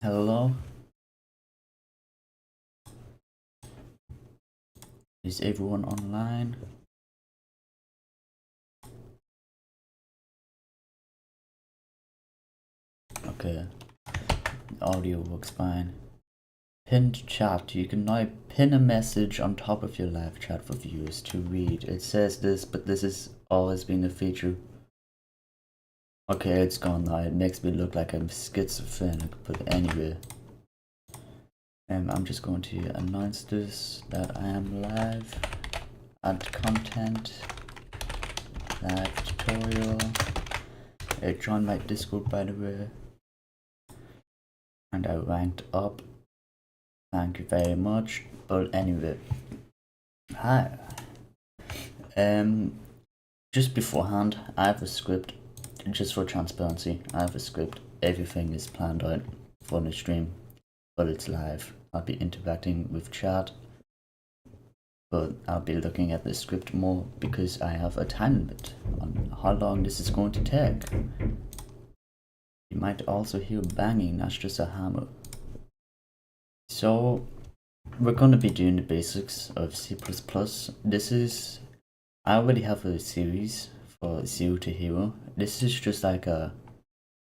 Hello, is everyone online? Okay, audio works fine. Pinned chat. You can now pin a message on top of your live chat for viewers to read. It says this, but this has always been a feature. Okay, it's gone now. It makes me look like I'm schizophrenic, but anyway. I'm just going to announce this, that I am live. Add content. Live tutorial. Join my Discord, by the way. And I ranked up. Thank you very much. But anyway, hi. Just beforehand, I have a script. Just for transparency, I have a script. Everything is planned out for the stream, but it's live. I'll be interacting with chat, but I'll be looking at the script more because I have a time limit on how long this is going to take. You might also hear banging, that's just a hammer. So we're going to be doing the basics of C++. I already have a series for 0 to Hero. This is just like a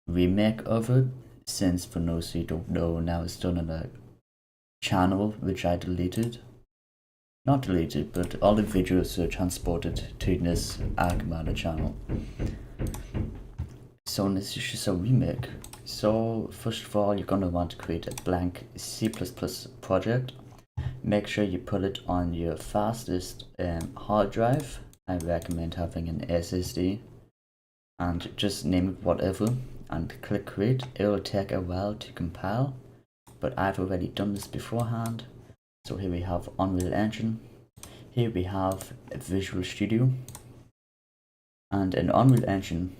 remake of it, since for those who don't know, now it's done on a channel which I deleted. Not deleted, but all the videos are transported to this Archimada channel. So this is just a remake. So first of all, you're going to want to create a blank C++ project. Make sure you put it on your fastest hard drive. I recommend having an SSD. And just name it whatever and click create. It will take a while to compile, but I've already done this beforehand. So here we have Unreal Engine. Here we have Visual Studio. And in Unreal Engine,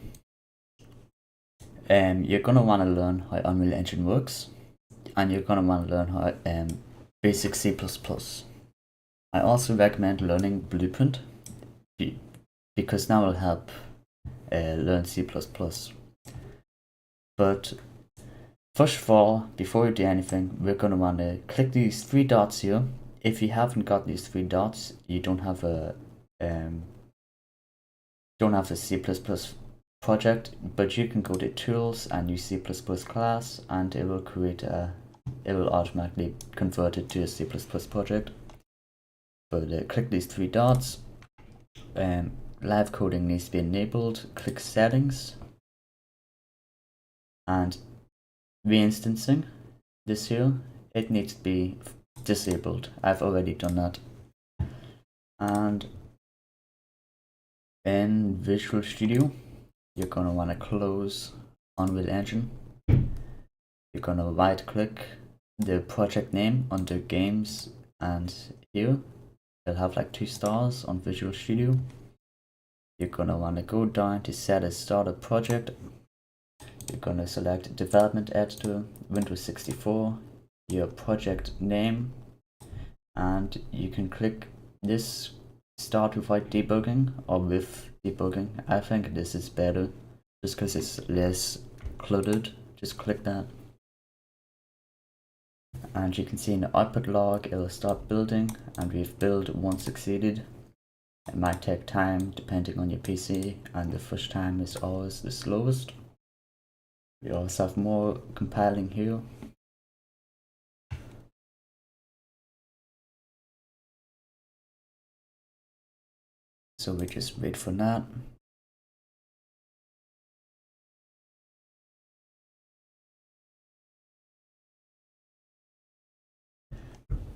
you're going to want to learn how Unreal Engine works, and you're going to want to learn how basic C++. I also recommend learning Blueprint because that will help learn C++. But first of all, before you do anything, we're going to want to click these 3 dots here. If you haven't got these 3 dots, you don't have a C++ project, but you can go to Tools and use C++ class, and it will automatically convert it to a C++ project. But click these 3 dots. Live coding needs to be enabled. Click Settings, and reinstancing this here, it needs to be disabled. I've already done that. And in Visual Studio, you're going to want to close Unreal Engine. You're going to right click the project name under Games, and here you'll have like 2 stars on Visual Studio. You're going to want to go down to set a startup project. You're going to select Development Editor, Windows 64, your project name, and you can click this Start without debugging or with debugging. I think this is better just because it's less cluttered. Just click that. And you can see in the output log, it'll start building, and we've built 1 succeeded. It might take time depending on your PC, and the first time is always the slowest. We also have more compiling here. So we just wait for that.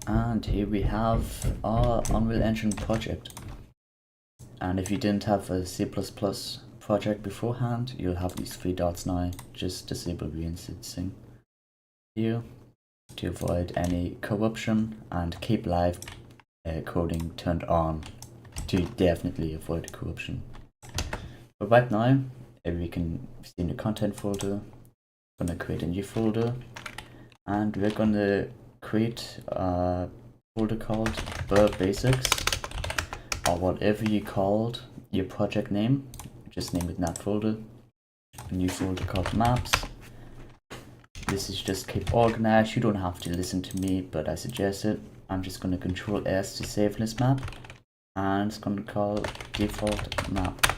And here we have our Unreal Engine project. And if you didn't have a C++ project beforehand, you'll have these 3 dots now. Just disable reinstancing here to avoid any corruption, and keep live coding turned on to definitely avoid corruption. But right now, we can see in the content folder, I'm going to create a new folder, and we're going to create a folder called Basics, or whatever you called your project name, just name it in that folder. A new folder called Maps. This is just keep organized. You don't have to listen to me, but I suggest it. I'm just going to Control S to save this map, and it's going to call default map.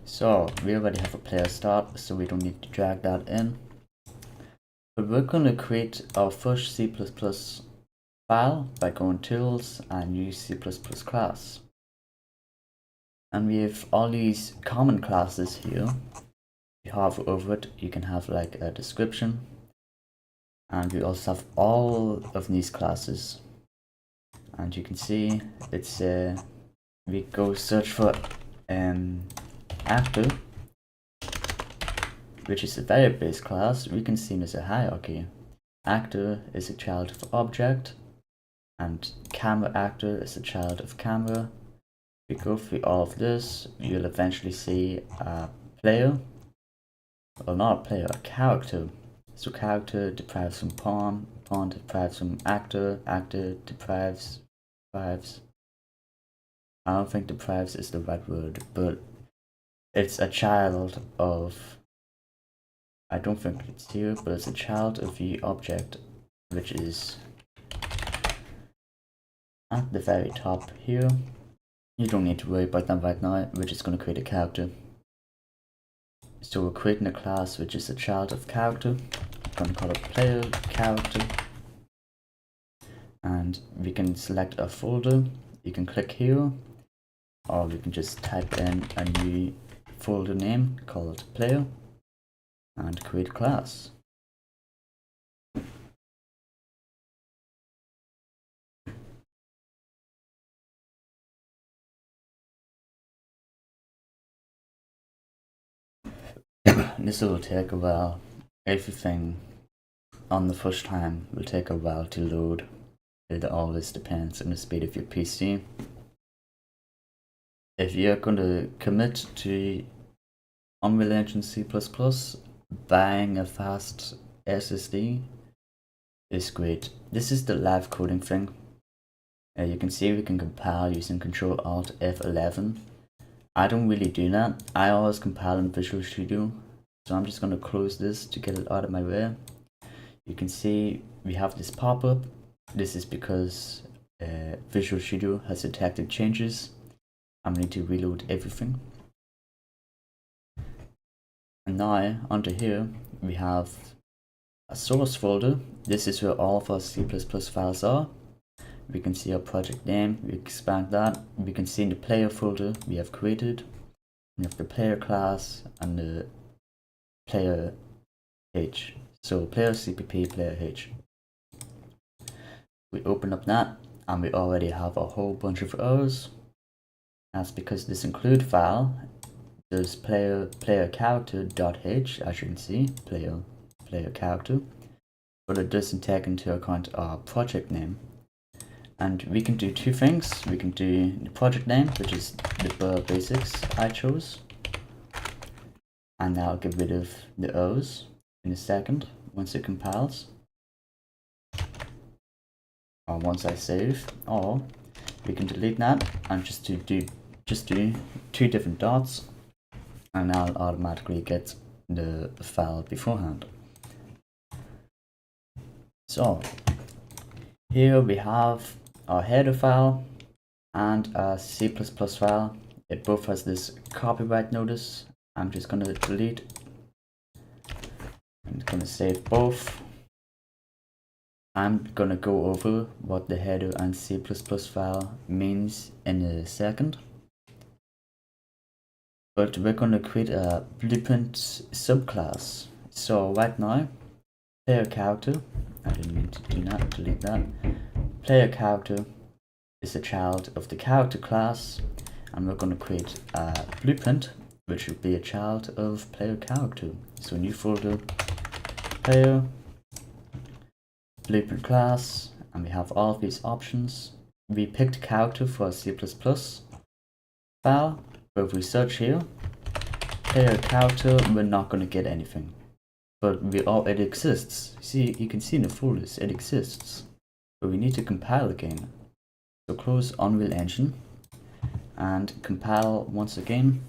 So we already have a player start, so we don't need to drag that in. But we're going to create our first C++ file by going Tools and use C++ class. And we have all these common classes here. You hover over it, you can have like a description. And we also have all of these classes. And you can see it's we go search for actor, which is a variable based class. We can see it as a hierarchy. Actor is a child of object, and camera actor is a child of camera. We go through all of this, you'll eventually see a player, well not a player, a character. So character derives from pawn, pawn derives from actor, actor derives, I don't think deprives is the right word, but it's a child of, I don't think it's here, but it's a child of the object, which is at the very top here. You don't need to worry about that right now, we're just going to create a character. So we're creating a class which is a child of character. I'm going to call it player character. And we can select a folder. You can click here, or we can just type in a new folder name called player and create a class. This will take a while. Everything on the first time will take a while to load. It always depends on the speed of your PC. If you're going to commit to Unreal Engine C++, buying a fast SSD is great. This is the live coding thing. You can see we can compile using Control Alt F11. I don't really do that. I always compile in Visual Studio. So I'm just going to close this to get it out of my way. You can see we have this pop-up. This is because Visual Studio has detected changes. I'm going to reload everything. And now under here we have a source folder. This is where all of our C++ files are. We can see our project name, we expand that. We can see in the player folder we have created. We have the player class and the player H. So player CPP, player H. We open up that and we already have a whole bunch of errors. That's because this include file, there's player character.h, as you can see, player character, but it doesn't take into account our project name. And we can do two things. We can do the project name, which is the basics I chose, and now I'll get rid of the O's in a second once it compiles, or once I save, or we can delete that and just do two different dots, and I'll automatically get the file beforehand. So here we have our header file and a C++ file. It both has this copyright notice. I'm just going to delete. I'm going to save both. I'm going to go over what the header and C++ file means in a second. But we're going to create a blueprint subclass. So right now, player character, I didn't mean to do that, delete that. Player character is a child of the character class, and we're going to create a blueprint which will be a child of player character. So new folder, player, blueprint class, and we have all of these options. We picked character for our C++ file, but if we search here, player character, we're not going to get anything. But it exists. See, you can see in the folders, it exists. But we need to compile again. So close Unreal Engine and compile once again.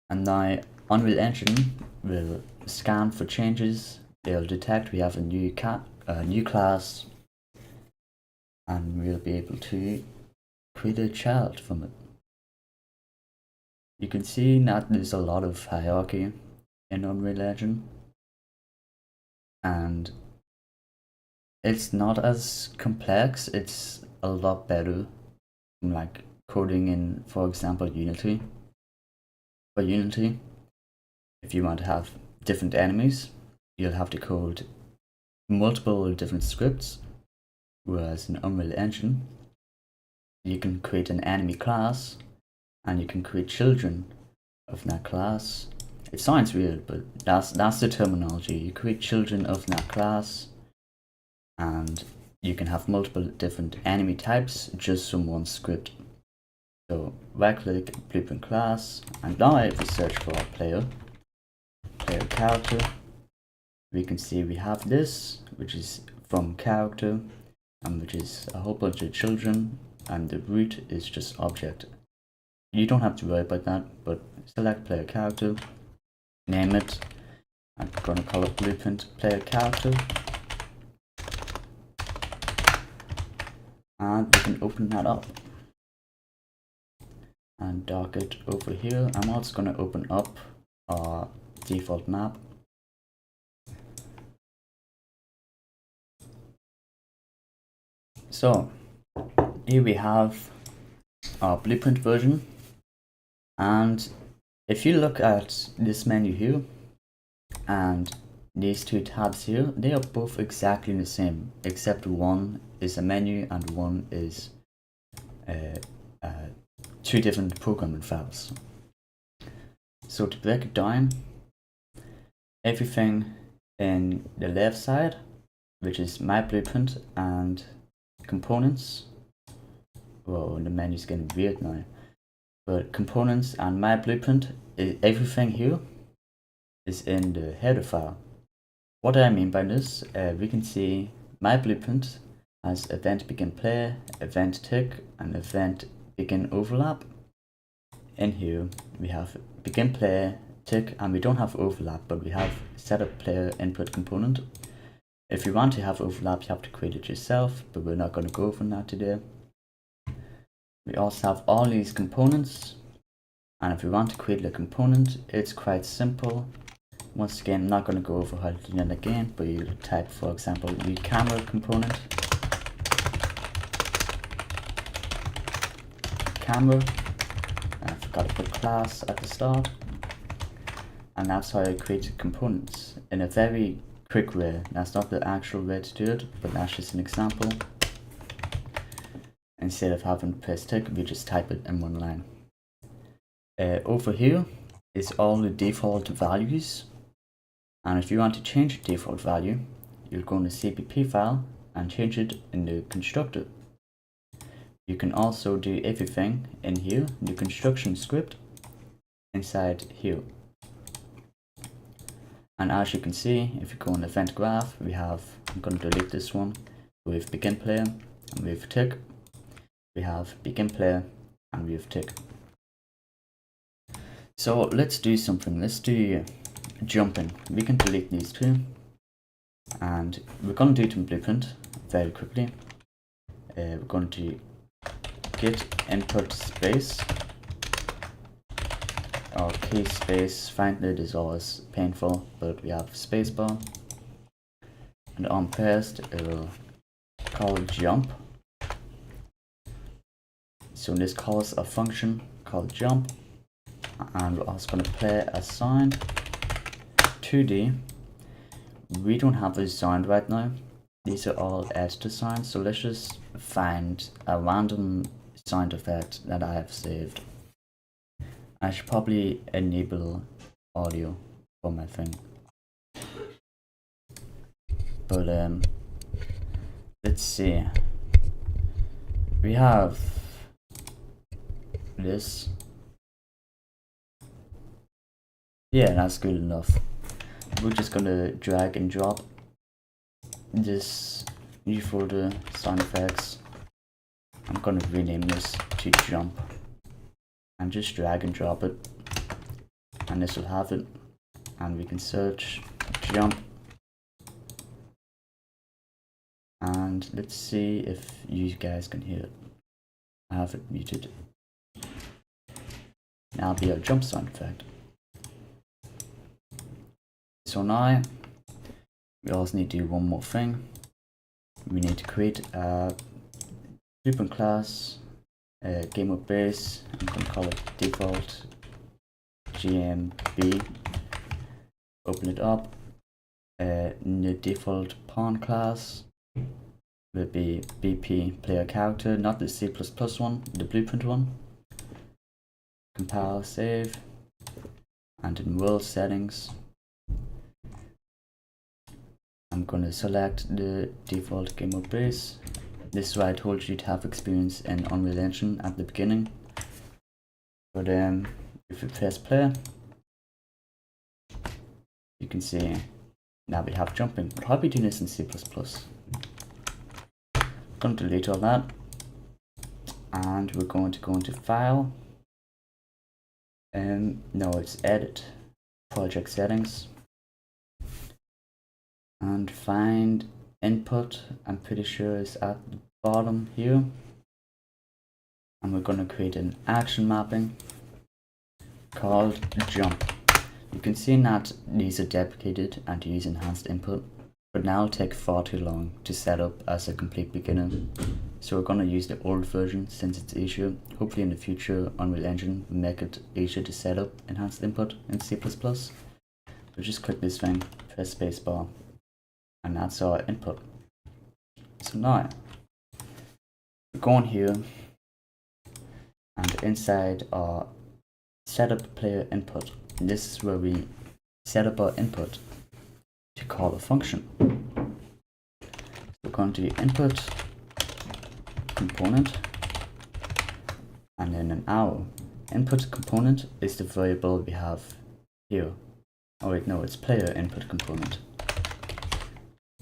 And now Unreal Engine will scan for changes. They'll detect we have a new class, and we'll be able to create a child from it. You can see that there's a lot of hierarchy in Unreal Engine, and it's not as complex. It's a lot better than like coding in, for example, Unity. For Unity, if you want to have different enemies, you'll have to code multiple different scripts, whereas in Unreal Engine, you can create an enemy class and you can create children of that class. It sounds weird, but that's the terminology. You create children of that class, and you can have multiple different enemy types just from one script. So right click blueprint class, and now if we search for our player character, we can see we have this, which is from character, and which is a whole bunch of children, and the root is just object. You don't have to worry about that, but select player character, name it. I'm going to call it blueprint player character, and we can open that up and dock it over here. I'm also going to open up our default map. So here we have our blueprint version, and if you look at this menu here and these two tabs here, they are both exactly the same, except one is a menu and one is two different programming files. So to break it down, everything in the left side, which is my blueprint and components, whoa, the menu's getting weird now, but components and my blueprint, everything here is in the header file. What do I mean by this? We can see my blueprint has event begin play, event tick, and event begin overlap. In here we have begin play, tick, and we don't have overlap, but we have setup player input component. If you want to have overlap, you have to create it yourself, but we're not going to go over that today. We also have all these components, and if we want to create a component, it's quite simple. Once again, I'm not going to go over how to do that again, but you type, for example, the camera component, camera, and I forgot to put class at the start, and that's how I create components in a very quick way. That's not the actual way to do it, but that's just an example. Instead of having to press tick, we just type it in one line. Over here is all the default values, and if you want to change the default value, you'll go in the CPP file and change it in the constructor. You can also do everything in here, the construction script, inside here. And as you can see, if you go in event graph, we have, I'm going to delete this one, we have begin player and we have tick. We have begin player and we have tick. So let's do something. Let's do jumping. We can delete these two, and we're going to do it in blueprint very quickly. We're going to git input space, or key space. Finding it is always painful, but we have spacebar, and on paste it will call jump. So this calls a function called jump, and we're also going to play a sound 2D. We don't have a sound right now. These are all editor sounds, so let's just find a random sound effect that I have saved. I should probably enable audio for my thing, but let's see. We have this. Yeah, that's good enough. We're just gonna drag and drop this new folder, sound effects. I'm gonna rename this to jump and just drag and drop it. and this will have it, and we can search jump, and let's see if you guys can hear it. I have it muted. Now be a jump sound effect. So now we also need to do one more thing. We need to create a blueprint class, a game mode base. I'm going to call it default GMB. Open it up. The default pawn class will be BP player character, not the C++ one, the blueprint one. Compile, save, and in world settings, I'm going to select the default game mode base. This is why I told you to have experience in Unreal Engine at the beginning. But if you press play, you can see now we have jumping. But I'll be doing this in C++. I'm going to delete all that, and we're going to go into File. No, it's Edit, Project Settings, and find Input. I'm pretty sure it's at the bottom here, and we're going to create an action mapping called jump. You can see that these are deprecated and use enhanced input, but now it'll take far too long to set up as a complete beginner. So we're going to use the old version since it's easier. Hopefully in the future Unreal Engine will make it easier to set up enhanced input in C++. So just click this thing, press spacebar, and that's our input. So now we go on here, and inside our setup player input, and this is where we set up our input to call a function. So we're going to input component, and then an our input component is the variable we have here. Oh wait, no, it's player input component.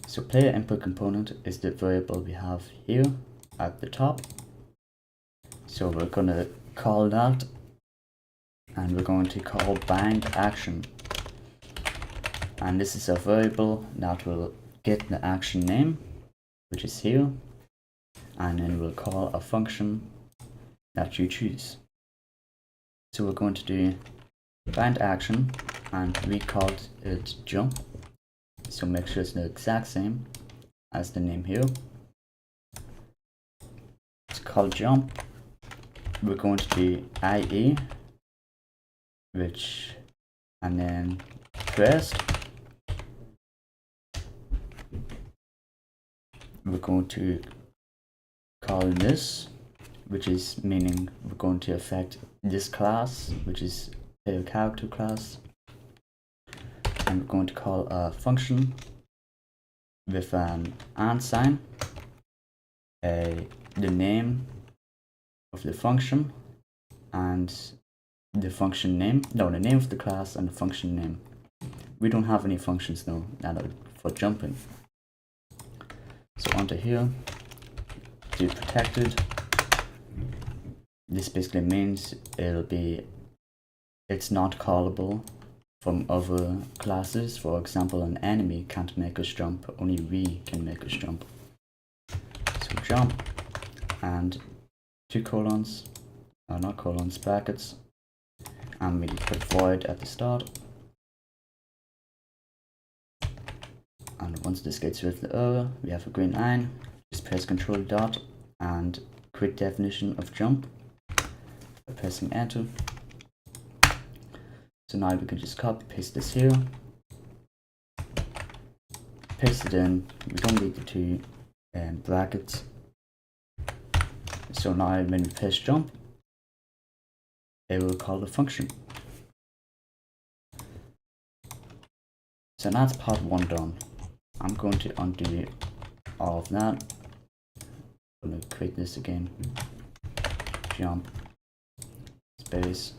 So player input component is the variable we have here at the top. So we're going to call that, and we're going to call bind action. And this is a variable that will get the action name, which is here, and then we'll call a function that you choose. So we're going to do bind action, and we called it jump. So make sure it's the exact same as the name here. It's called jump. We're going to do IE, and then pressed. We're going to call this, which is meaning we're going to affect this class, which is player character class. And we're going to call a function with an and sign, the name of the function, and the function name, no, the name of the class and the function name. We don't have any functions though that are for jumping. So onto here, do protected. This basically means it's not callable from other classes. For example, an enemy can't make us jump, only we can make us jump. So jump, and two colons, not colons, brackets, and we put void at the start. And once this gets rid of the error, we have a green line. Just press Ctrl dot and quick definition of jump by pressing enter. So now we can just copy paste this here, paste it in. We don't need the two brackets. So now when we press jump, it will call the function. So that's part one done. I'm going to undo all of that. I'm going to create this again. Jump, space.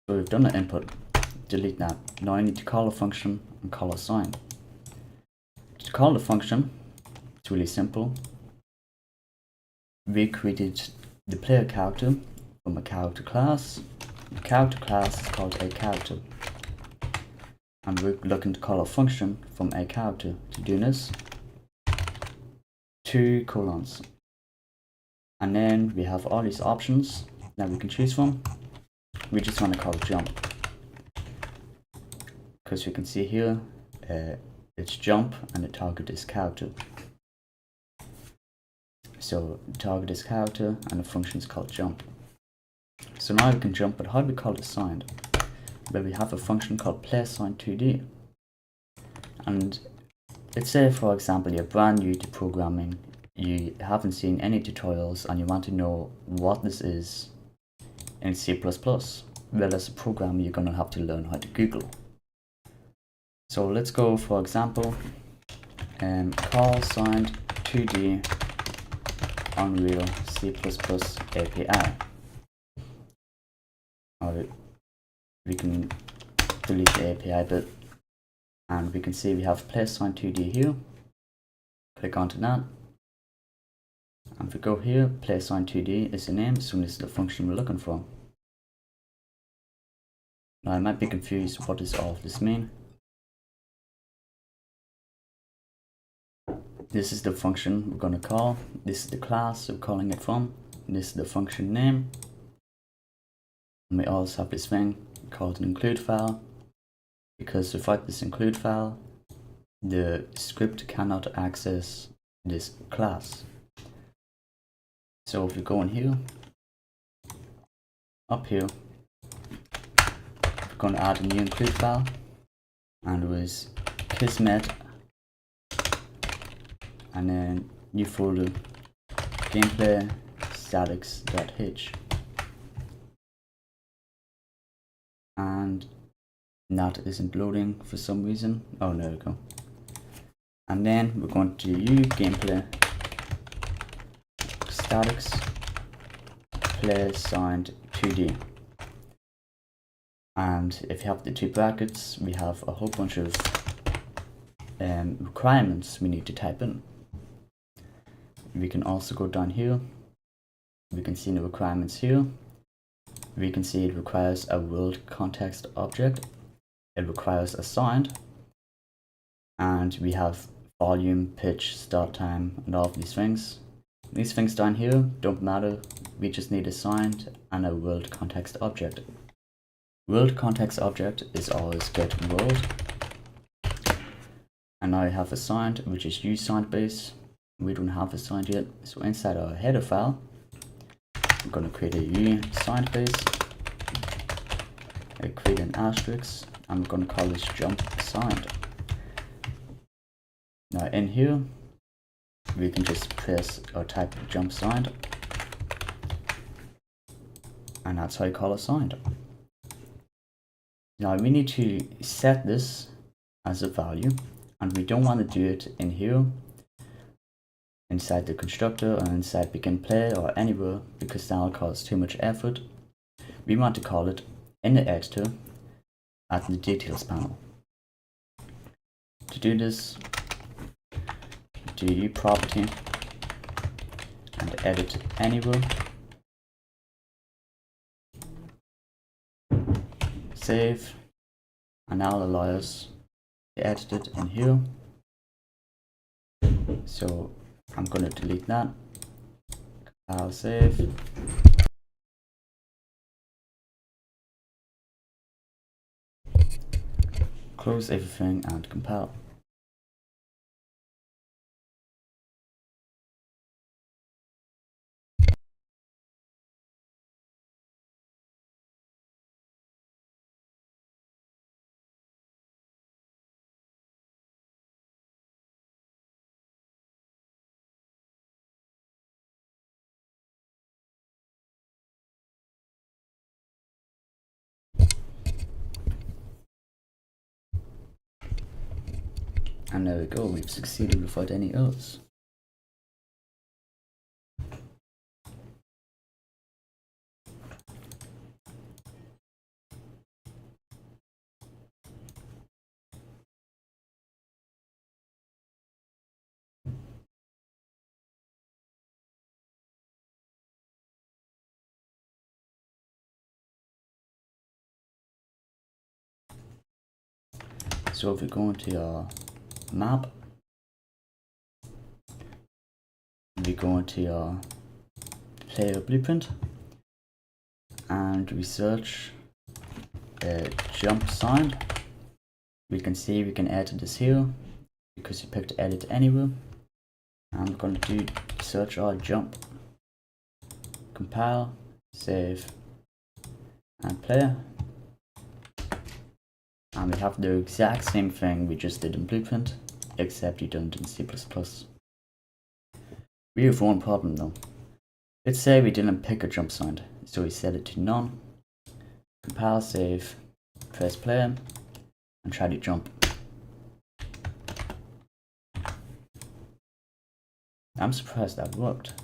So we've done the input, delete that. Now I need to call a function and call a sign. To call the function, it's really simple. we created the player character from a character class. The character class is called a character. And we're looking to call a function from a character. To do this, 2 colons. And then we have all these options that we can choose from. We just want to call it jump. Because you can see here, it's jump and the target is character. So the target is character and the function is called jump. So now we can jump, but how do we call it assigned? Well, we have a function called playAssigned2D. And let's say, for example, you're brand new to programming, you haven't seen any tutorials and you want to know what this is in C++. Well, as a programmer, you're going to have to learn how to Google. So let's go, for example, call assigned2D Unreal C++ API. Or we can delete the API bit, and we can see we have playAssigned2D here. Click onto that, and if we go here, playAssigned2D is the name, so this is the function we're looking for. Now I might be confused, what does all of this mean? This is the function we're going to call, this is the class we're calling it from, this is the function name, and we also have this thing called an include file, because without this include file, the script cannot access this class. So if we go in here, up here, we're going to add a new include file, and it was kismet, and then new folder, gameplay statics.h, and that isn't loading for some reason. Oh, there we go. And then we're going to use gameplay statics playAssigned2D, and if you have the 2 brackets, we have a whole bunch of requirements we need to type in. We can also go down here, we can see the requirements here. We can see it requires a world context object, it requires assigned, and we have volume, pitch, start time, and all of these things. These things down here don't matter, we just need assigned and a world context object. World context object is always get world. And now I have assigned, which is usigned base. We don't have assigned yet, so inside our header file, I'm going to create a usigned base. I create an asterisk. I'm going to call this jump assigned. Now in here, we can just press or type jump assigned, and that's how you call assigned. Now we need to set this as a value, and we don't want to do it in here, inside the constructor or inside begin play or anywhere, because that'll cause too much effort. We want to call it in the editor at the details panel. To do this, do property and edit anywhere, save, and now allow us to edit it in here. So I'm going to delete that. I'll save. Close everything and compile. And there we go, we've succeeded without any errors. So if we go into your map, we go into your player blueprint and we search a jump sound. We can see we can edit this here because you picked edit anywhere. I'm going to do search our jump, compile, save, and play. And we have the exact same thing we just did in Blueprint, except you done it in C++. We have one problem though. Let's say we didn't pick a jump sound, so we set it to none, compile, save, press play, and try to jump. I'm surprised that worked.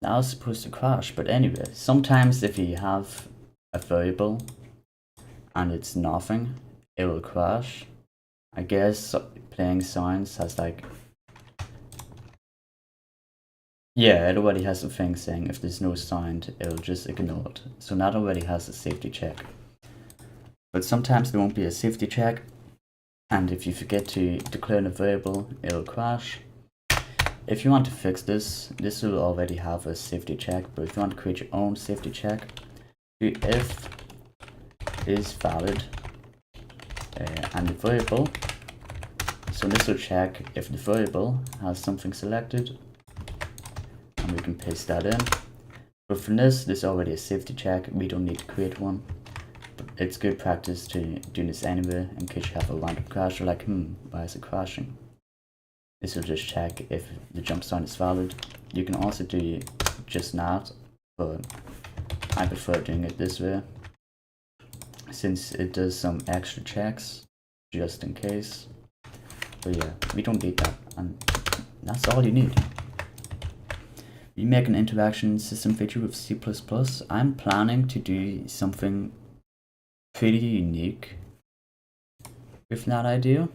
That was supposed to crash, but anyway, sometimes if you have a variable and it's nothing, it will crash. I guess playing sounds has like, yeah, it already has a thing saying if there's no sound, it'll just ignore it. So that already has a safety check. But sometimes there won't be a safety check, and if you forget to declare a variable, it'll crash. If you want to fix this, this will already have a safety check, but if you want to create your own safety check, do if is valid and the variable. So this will check if the variable has something selected, and we can paste that in. But from this, there's already a safety check, we don't need to create one. But it's good practice to do this anyway, in case you have a random crash, you're like, why is it crashing? This will just check if the jump sound is valid. You can also do just that, but I prefer doing it this way, since it does some extra checks, just in case. But yeah, we don't need that, and that's all you need. We make an interaction system feature with C++. I'm planning to do something pretty unique with that idea.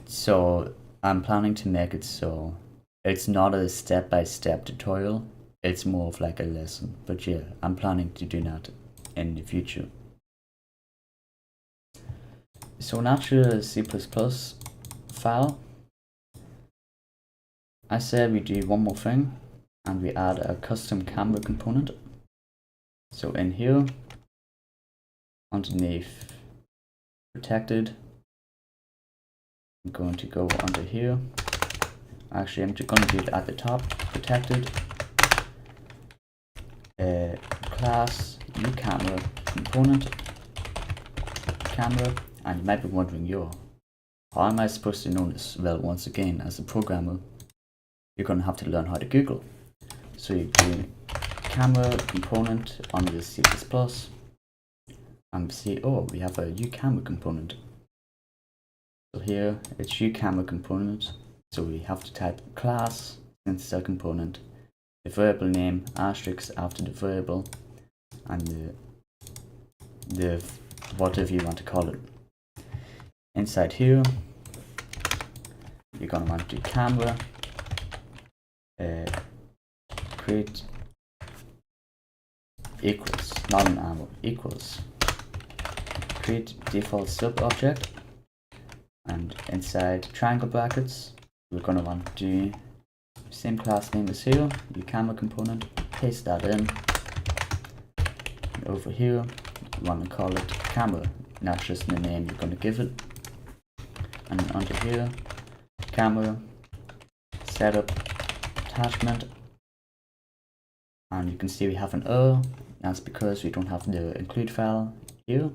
So I'm planning to make it so it's not a step-by-step tutorial, it's more of like a lesson. But yeah, I'm planning to do that in the future. So in actual C++ file, I said we do one more thing, and we add a custom camera component. So in here, underneath protected, I'm going to go under here. Actually, I'm just going to do it at the top, protected, class uCamera component, camera, and you might be wondering, how am I supposed to know this? Well, once again, as a programmer, you're going to have to learn how to Google. So you do camera component on the C++, and see, we have a uCamera component. So here it's uCamera component, so we have to type class since it's a component, the variable name asterisk after the variable, and the whatever you want to call it. Inside here, you're gonna want to do camera, create equals, not an arrow, equals, create default sub object. And inside triangle brackets, we're going to want to do same class name as here, uCamera component, paste that in. And over here, we want to call it camera, and that's just the name you're going to give it. And then under here, camera, setup, attachment. And you can see we have an error, that's because we don't have the include file here.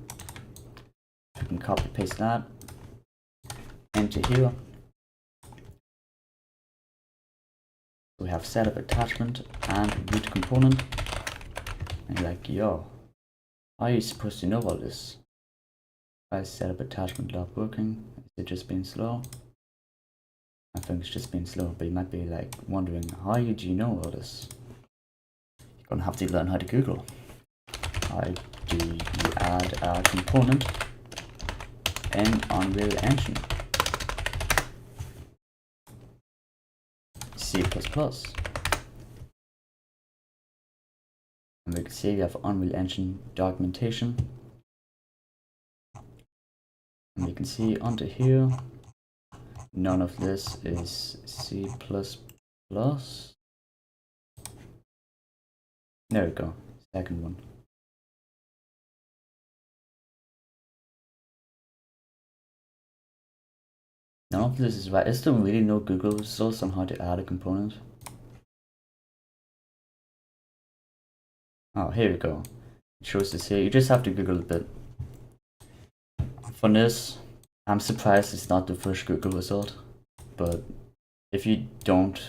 You can copy paste that into here. We have setup attachment and root component, and you're like, how are you supposed to know all this? Why is setup attachment not working? Is it just being slow? I think it's just being slow, but you might be like wondering, how do you know all this? You're gonna have to learn how to Google. How do you add a component in Unreal Engine? C++. And we can see we have Unreal Engine documentation. And we can see under here, none of this is C++. There we go, second one. None of this is right. Is there really no Google resource on how to add a component? Oh, here we go. It shows this here. You just have to Google a bit. For this, I'm surprised it's not the first Google result. But if you don't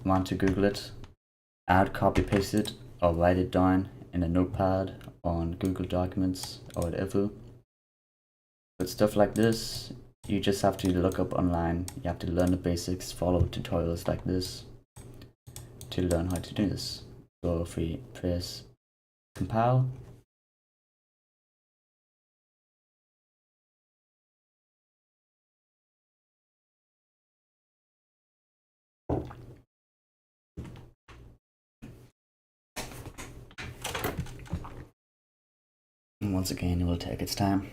want to Google it, add copy paste it or write it down in a notepad on Google Documents or whatever. But stuff like this, you just have to look up online. You have to learn the basics, follow tutorials like this to learn how to do this. So if we press compile, and once again it will take its time.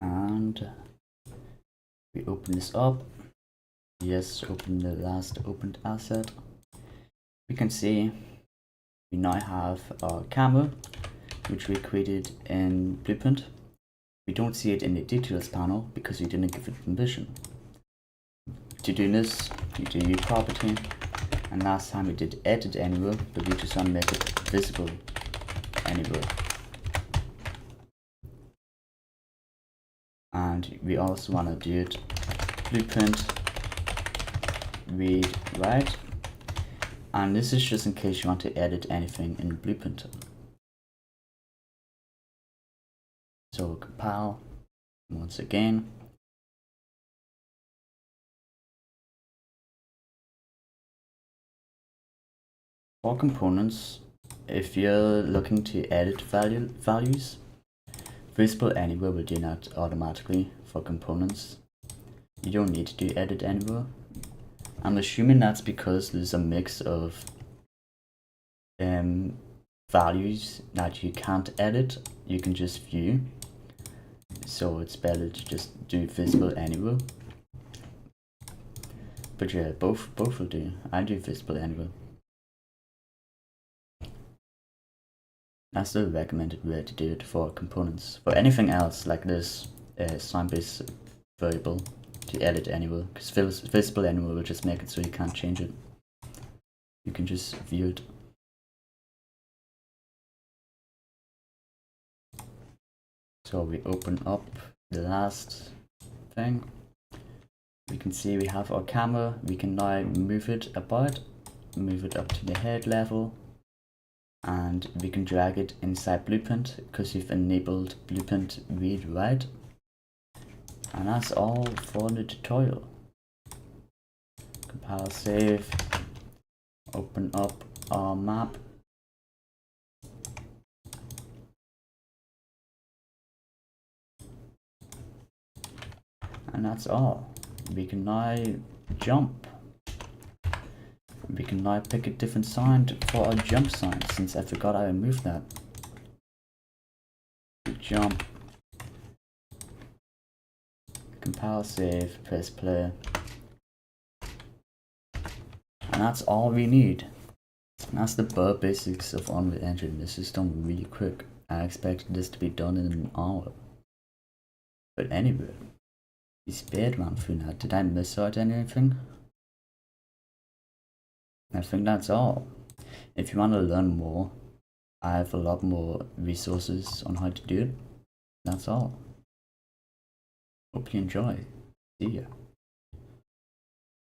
And we open this up. Yes, open the last opened asset. We can see we now have our camera, which we created in Blueprint. We don't see it in the details panel because we didn't give it permission. To do this, you do your property, and last time we did edit anywhere, but we just want to make it visible anywhere. And we also want to do it Blueprint read write, and this is just in case you want to edit anything in Blueprint. So compile once again. For components, if you're looking to edit values, visible anywhere will do that automatically. For components, you don't need to do edit anywhere. I'm assuming that's because there's a mix of values that you can't edit, you can just view. So it's better to just do visible anywhere. But yeah, both will do. I do visible anywhere. That's the recommended way to do it for components. For anything else like this sign-based variable to edit anywhere, because visible anywhere will just make it so you can't change it. You can just view it. So we open up the last thing. We can see we have our camera. We can now move it about, move it up to the head level, and we can drag it inside Blueprint because we've enabled Blueprint read write. And that's all for the tutorial. Compile, save, open up our map. And that's all. We can now jump. We can now pick a different sound for our jump sound, since I forgot I removed that. Jump. Compile, save, press play. And that's all we need. And that's the bare basics of Unreal Engine. This is done really quick. I expected this to be done in an hour. But anyway, we sped round through that. Did I miss out anything? I think that's all. If you want to learn more, I have a lot more resources on how to do it. That's all. Hope you enjoy. See ya.